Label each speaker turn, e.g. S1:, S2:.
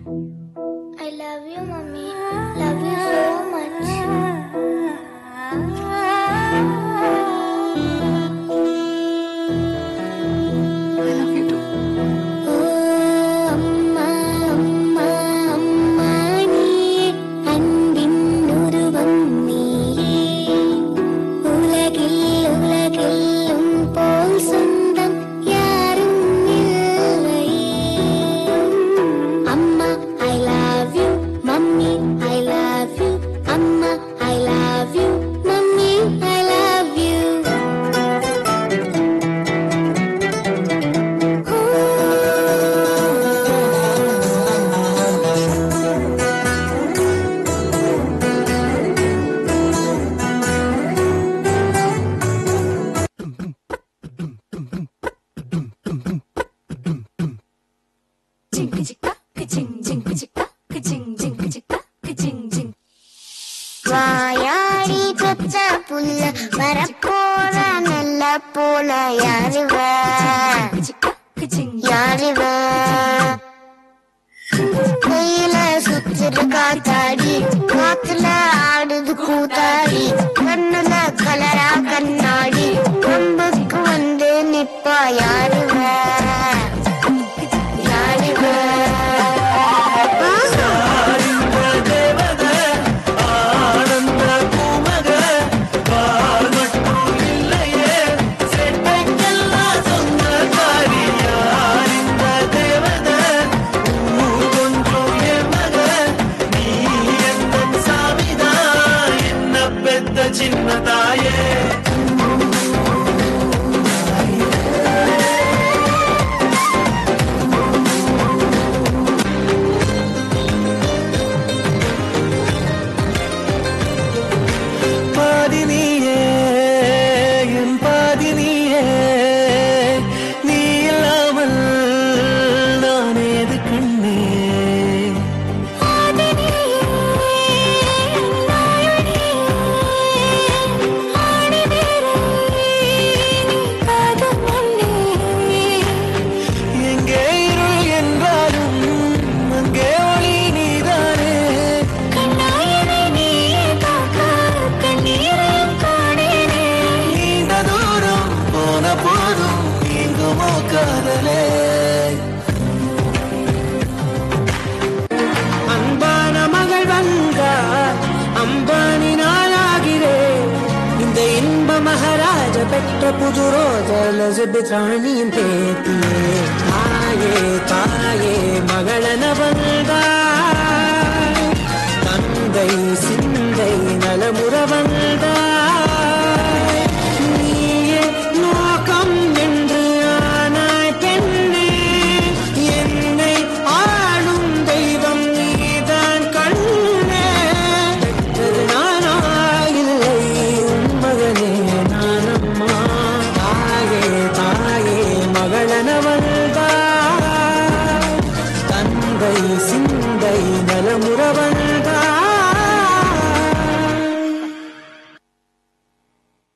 S1: I love you, mommy. Love you so much.
S2: I love you too.
S3: வாயாடி பெற்ற புள்ள வரப்போற நல்ல போல யாருவ யாருவ கையில சுத்துற காத்தாடி காத்துல ஆடுது கூத்தாடி கண்ணுல கலரா கண்ணாடி நம்புக்கு வந்து நிப்பா யாருவ யாருவ
S4: சின்னதாயே பாதினியே என் பாதினியே நீ இல்லாமல் நான் ஏது கண்ணே அன்பான மகள் வந்தார் அம்பானி நாளாகிறேன் இந்த இன்ப மகாராஜ பெற்ற புது ரோஜிபிராணியின் பேத்தியே தாயே தாயே மகளனவன்